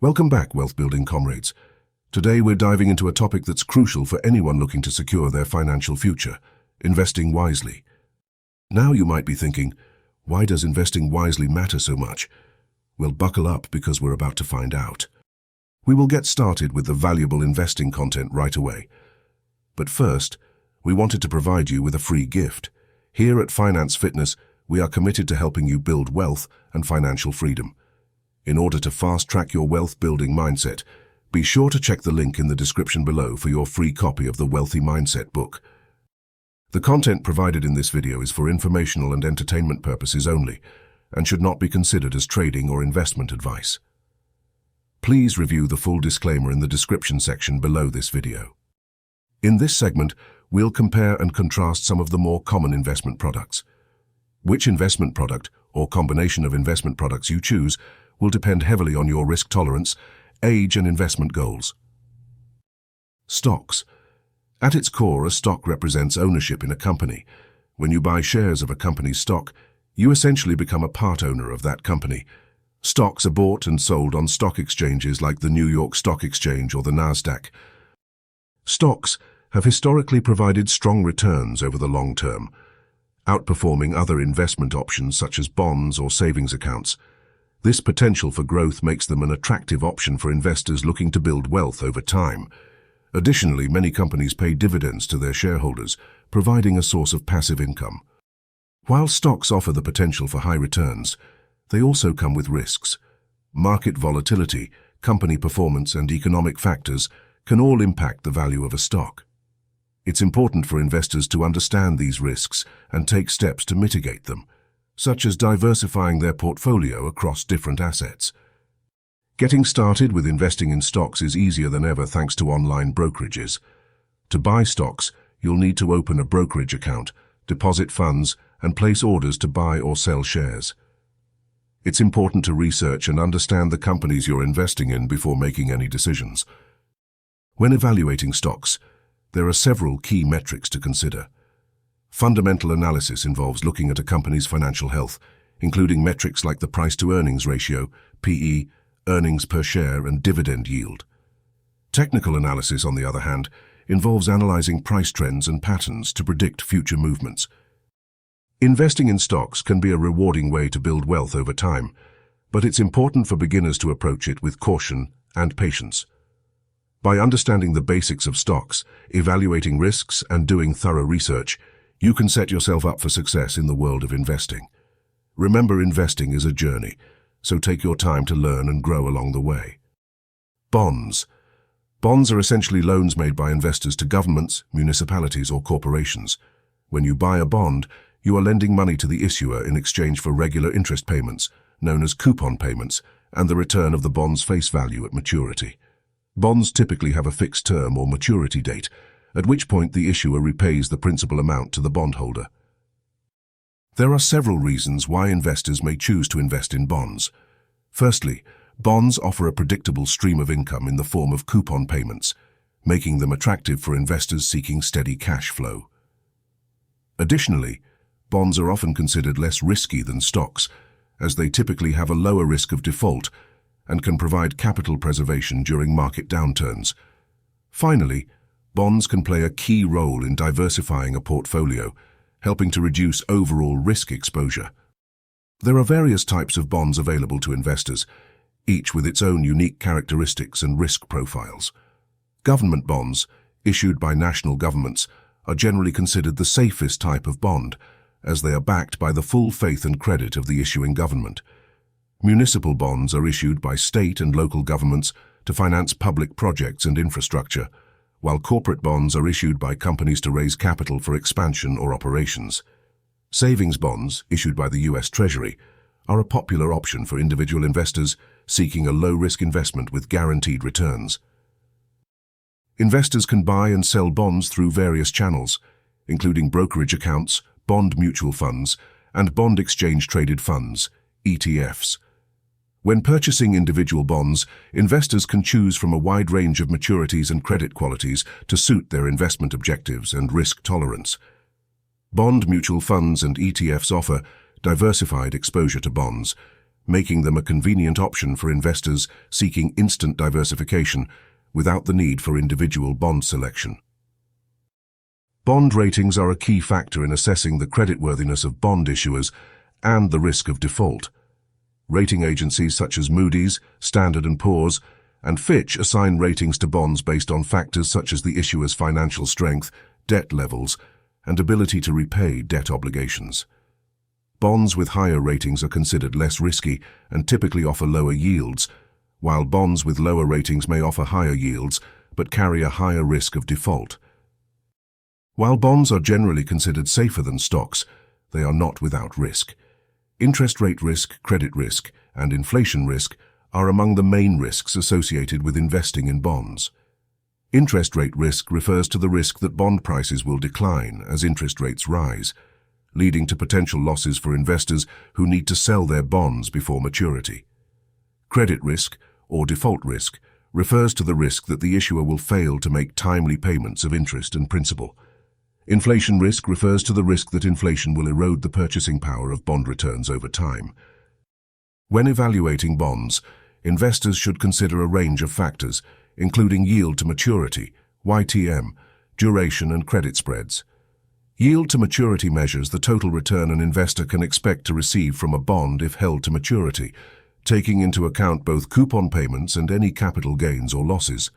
Welcome back, wealth-building comrades. Today we're diving into a topic that's crucial for anyone looking to secure their financial future: investing wisely. Now you might be thinking, why does investing wisely matter so much? Well, buckle up because we're about to find out. We will get started with the valuable investing content right away. But first, we wanted to provide you with a free gift. Here at Finance Fitness, we are committed to helping you build wealth and financial freedom. In order to fast-track your wealth-building mindset, be sure to check the link in the description below for your free copy of the Wealthy Mindset book. The content provided in this video is for informational and entertainment purposes only and should not be considered as trading or investment advice. Please review the full disclaimer in the description section below this video. In this segment, we'll compare and contrast some of the more common investment products. Which investment product or combination of investment products you choose will depend heavily on your risk tolerance, age, and investment goals. Stocks. At its core, a stock represents ownership in a company. When you buy shares of a company's stock, you essentially become a part owner of that company. Stocks are bought and sold on stock exchanges like the New York Stock Exchange or the Nasdaq. Stocks have historically provided strong returns over the long term, outperforming other investment options such as bonds or savings accounts. This potential for growth makes them an attractive option for investors looking to build wealth over time. Additionally, many companies pay dividends to their shareholders, providing a source of passive income. While stocks offer the potential for high returns, they also come with risks. Market volatility, company performance, and economic factors can all impact the value of a stock. It's important for investors to understand these risks and take steps to mitigate them, such as diversifying their portfolio across different assets. Getting started with investing in stocks is easier than ever thanks to online brokerages. To buy stocks, you'll need to open a brokerage account, deposit funds, and place orders to buy or sell shares. It's important to research and understand the companies you're investing in before making any decisions. When evaluating stocks, there are several key metrics to consider. Fundamental analysis involves looking at a company's financial health, including metrics like the price-to-earnings ratio, PE, earnings per share, and dividend yield. Technical analysis, on the other hand, involves analyzing price trends and patterns to predict future movements. Investing in stocks can be a rewarding way to build wealth over time, but it's important for beginners to approach it with caution and patience. By understanding the basics of stocks, evaluating risks, and doing thorough research, you can set yourself up for success in the world of investing. Remember, investing is a journey, so take your time to learn and grow along the way. Bonds. Bonds are essentially loans made by investors to governments, municipalities, or corporations. When you buy a bond, you are lending money to the issuer in exchange for regular interest payments, known as coupon payments, and the return of the bond's face value at maturity. Bonds typically have a fixed term or maturity date, at which point the issuer repays the principal amount to the bondholder. There are several reasons why investors may choose to invest in bonds. Firstly, bonds offer a predictable stream of income in the form of coupon payments, making them attractive for investors seeking steady cash flow. Additionally, bonds are often considered less risky than stocks, as they typically have a lower risk of default and can provide capital preservation during market downturns. Finally, bonds can play a key role in diversifying a portfolio, helping to reduce overall risk exposure. There are various types of bonds available to investors, each with its own unique characteristics and risk profiles. Government bonds, issued by national governments, are generally considered the safest type of bond, as they are backed by the full faith and credit of the issuing government. Municipal bonds are issued by state and local governments to finance public projects and infrastructure, while corporate bonds are issued by companies to raise capital for expansion or operations. Savings bonds, issued by the U.S. Treasury, are a popular option for individual investors seeking a low-risk investment with guaranteed returns. Investors can buy and sell bonds through various channels, including brokerage accounts, bond mutual funds, and bond exchange-traded funds, ETFs. When purchasing individual bonds, investors can choose from a wide range of maturities and credit qualities to suit their investment objectives and risk tolerance. Bond mutual funds and ETFs offer diversified exposure to bonds, making them a convenient option for investors seeking instant diversification without the need for individual bond selection. Bond ratings are a key factor in assessing the creditworthiness of bond issuers and the risk of default. Rating agencies such as Moody's, Standard & Poor's, and Fitch assign ratings to bonds based on factors such as the issuer's financial strength, debt levels, and ability to repay debt obligations. Bonds with higher ratings are considered less risky and typically offer lower yields, while bonds with lower ratings may offer higher yields but carry a higher risk of default. While bonds are generally considered safer than stocks, they are not without risk. Interest rate risk, credit risk, and inflation risk are among the main risks associated with investing in bonds. Interest rate risk refers to the risk that bond prices will decline as interest rates rise, leading to potential losses for investors who need to sell their bonds before maturity. Credit risk, or default risk, refers to the risk that the issuer will fail to make timely payments of interest and principal. Inflation risk refers to the risk that inflation will erode the purchasing power of bond returns over time. When evaluating bonds, investors should consider a range of factors, including yield to maturity, YTM, duration, and credit spreads. Yield to maturity measures the total return an investor can expect to receive from a bond if held to maturity, taking into account both coupon payments and any capital gains or losses.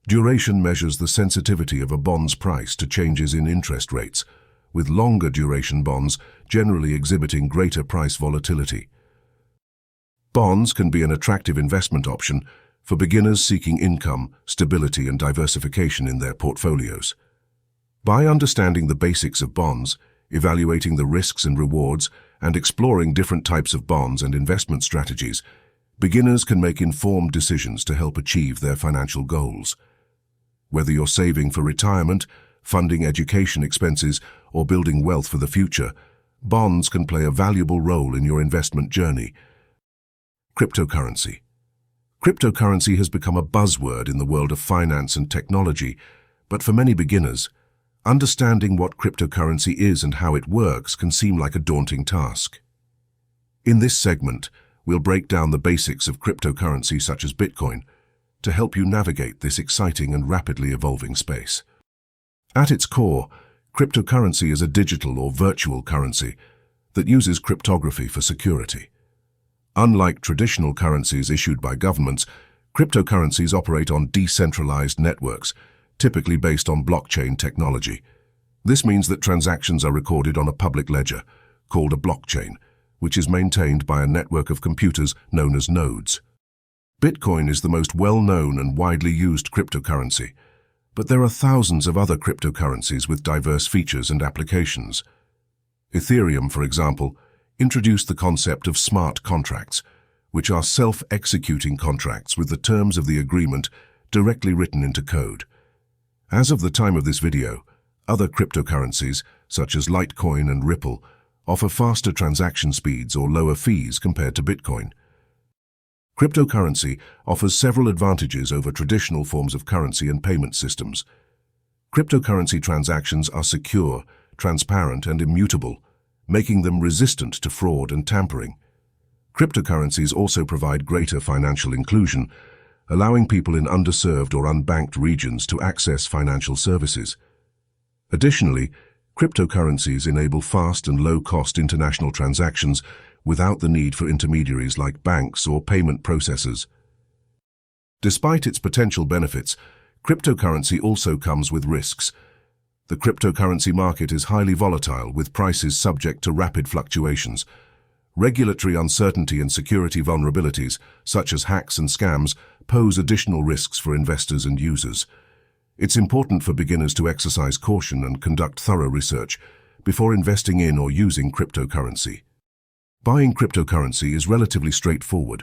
Duration measures the sensitivity of a bond's price to changes in interest rates, with longer duration bonds generally exhibiting greater price volatility. Bonds can be an attractive investment option for beginners seeking income, stability, and diversification in their portfolios. By understanding the basics of bonds, evaluating the risks and rewards, and exploring different types of bonds and investment strategies, beginners can make informed decisions to help achieve their financial goals. Whether you're saving for retirement, funding education expenses, or building wealth for the future, bonds can play a valuable role in your investment journey. Cryptocurrency. Cryptocurrency has become a buzzword in the world of finance and technology, but for many beginners, understanding what cryptocurrency is and how it works can seem like a daunting task. In this segment, we'll break down the basics of cryptocurrency such as Bitcoin, to help you navigate this exciting and rapidly evolving space. At its core, cryptocurrency is a digital or virtual currency that uses cryptography for security. Unlike traditional currencies issued by governments, cryptocurrencies operate on decentralized networks, typically based on blockchain technology. This means that transactions are recorded on a public ledger, called a blockchain, which is maintained by a network of computers known as nodes. Bitcoin is the most well-known and widely used cryptocurrency, but there are thousands of other cryptocurrencies with diverse features and applications. Ethereum, for example, introduced the concept of smart contracts, which are self-executing contracts with the terms of the agreement directly written into code. As of the time of this video, other cryptocurrencies, such as Litecoin and Ripple, offer faster transaction speeds or lower fees compared to Bitcoin. Cryptocurrency offers several advantages over traditional forms of currency and payment systems. Cryptocurrency transactions are secure, transparent, and immutable, making them resistant to fraud and tampering. Cryptocurrencies also provide greater financial inclusion, allowing people in underserved or unbanked regions to access financial services. Additionally, cryptocurrencies enable fast and low-cost international transactions without the need for intermediaries like banks or payment processors. Despite its potential benefits, cryptocurrency also comes with risks. The cryptocurrency market is highly volatile, with prices subject to rapid fluctuations. Regulatory uncertainty and security vulnerabilities, such as hacks and scams, pose additional risks for investors and users. It's important for beginners to exercise caution and conduct thorough research before investing in or using cryptocurrency. Buying cryptocurrency is relatively straightforward,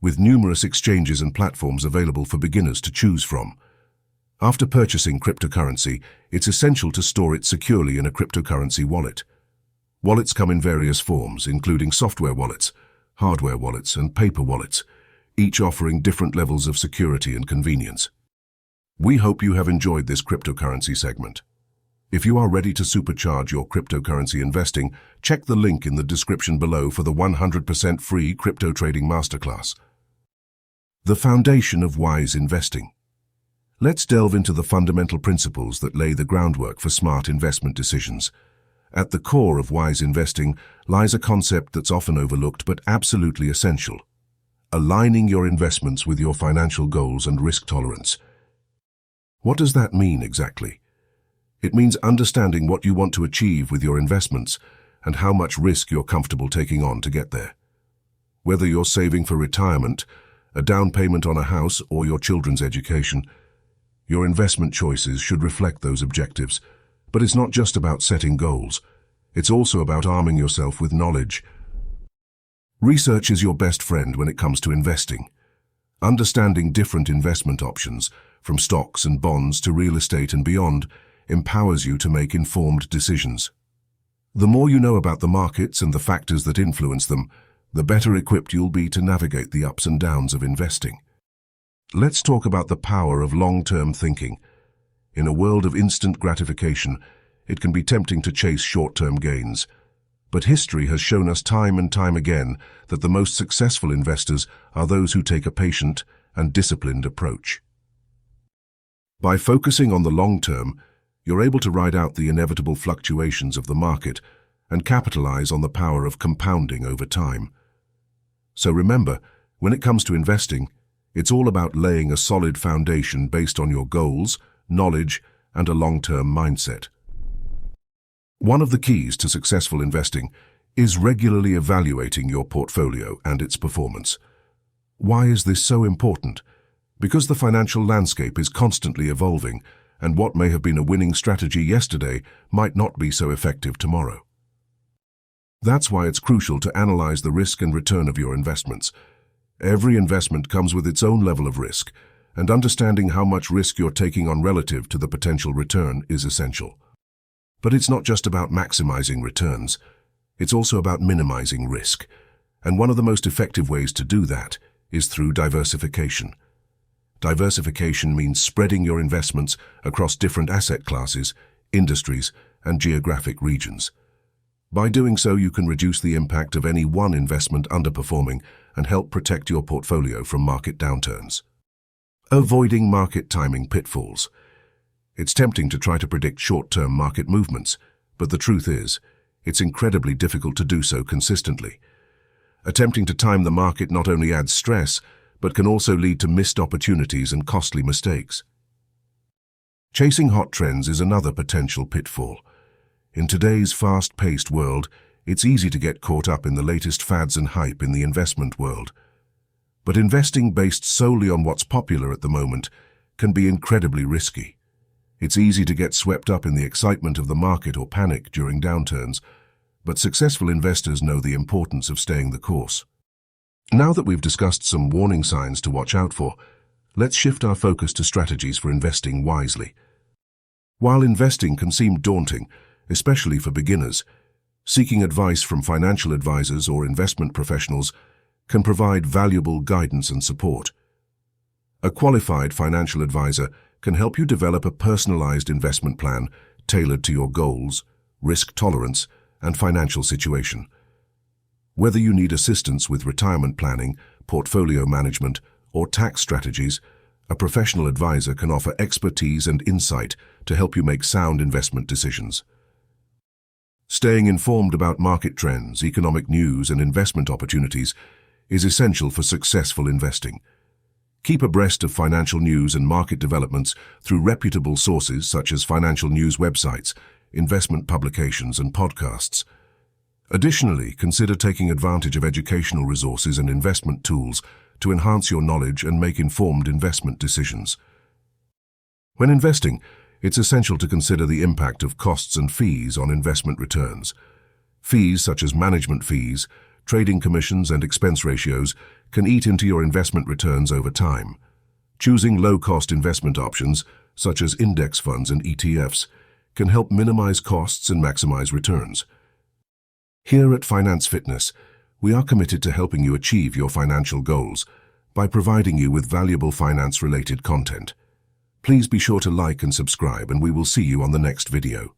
with numerous exchanges and platforms available for beginners to choose from. After purchasing cryptocurrency, it's essential to store it securely in a cryptocurrency wallet. Wallets come in various forms, including software wallets, hardware wallets, and paper wallets, each offering different levels of security and convenience. We hope you have enjoyed this cryptocurrency segment. If you are ready to supercharge your cryptocurrency investing, check the link in the description below for the 100% free crypto trading masterclass. The foundation of wise investing. Let's delve into the fundamental principles that lay the groundwork for smart investment decisions. At the core of wise investing lies a concept that's often overlooked but absolutely essential: aligning your investments with your financial goals and risk tolerance. What does that mean exactly? It means understanding what you want to achieve with your investments and how much risk you're comfortable taking on to get there. Whether you're saving for retirement, a down payment on a house, or your children's education, your investment choices should reflect those objectives. But it's not just about setting goals. It's also about arming yourself with knowledge. Research is your best friend when it comes to investing. Understanding different investment options, from stocks and bonds to real estate and beyond, empowers you to make informed decisions. The more you know about the markets and the factors that influence them, the better equipped you'll be to navigate the ups and downs of investing. Let's talk about the power of long-term thinking. In a world of instant gratification, it can be tempting to chase short-term gains. But history has shown us time and time again that the most successful investors are those who take a patient and disciplined approach. By focusing on the long term, you're able to ride out the inevitable fluctuations of the market and capitalize on the power of compounding over time. So remember, when it comes to investing, it's all about laying a solid foundation based on your goals, knowledge, and a long-term mindset. One of the keys to successful investing is regularly evaluating your portfolio and its performance. Why is this so important? Because the financial landscape is constantly evolving, and what may have been a winning strategy yesterday might not be so effective tomorrow. That's why it's crucial to analyze the risk and return of your investments. Every investment comes with its own level of risk, and understanding how much risk you're taking on relative to the potential return is essential. But it's not just about maximizing returns. It's also about minimizing risk. And one of the most effective ways to do that is through diversification. Diversification means spreading your investments across different asset classes, industries, and geographic regions. By doing so, you can reduce the impact of any one investment underperforming and help protect your portfolio from market downturns. Avoiding market timing pitfalls. It's tempting to try to predict short-term market movements, but the truth is, it's incredibly difficult to do so consistently. Attempting to time the market not only adds stress, but can also lead to missed opportunities and costly mistakes. Chasing hot trends is another potential pitfall. In today's fast-paced world, it's easy to get caught up in the latest fads and hype in the investment world. But investing based solely on what's popular at the moment can be incredibly risky. It's easy to get swept up in the excitement of the market or panic during downturns, but successful investors know the importance of staying the course. Now that we've discussed some warning signs to watch out for, let's shift our focus to strategies for investing wisely. While investing can seem daunting, especially for beginners, seeking advice from financial advisors or investment professionals can provide valuable guidance and support. A qualified financial advisor can help you develop a personalized investment plan tailored to your goals, risk tolerance, and financial situation. Whether you need assistance with retirement planning, portfolio management, or tax strategies, a professional advisor can offer expertise and insight to help you make sound investment decisions. Staying informed about market trends, economic news, and investment opportunities is essential for successful investing. Keep abreast of financial news and market developments through reputable sources such as financial news websites, investment publications, and podcasts. Additionally, consider taking advantage of educational resources and investment tools to enhance your knowledge and make informed investment decisions. When investing, it's essential to consider the impact of costs and fees on investment returns. Fees such as management fees, trading commissions, and expense ratios can eat into your investment returns over time. Choosing low-cost investment options, such as index funds and ETFs, can help minimize costs and maximize returns. Here at Finance Fitness, we are committed to helping you achieve your financial goals by providing you with valuable finance-related content. Please be sure to like and subscribe, and we will see you on the next video.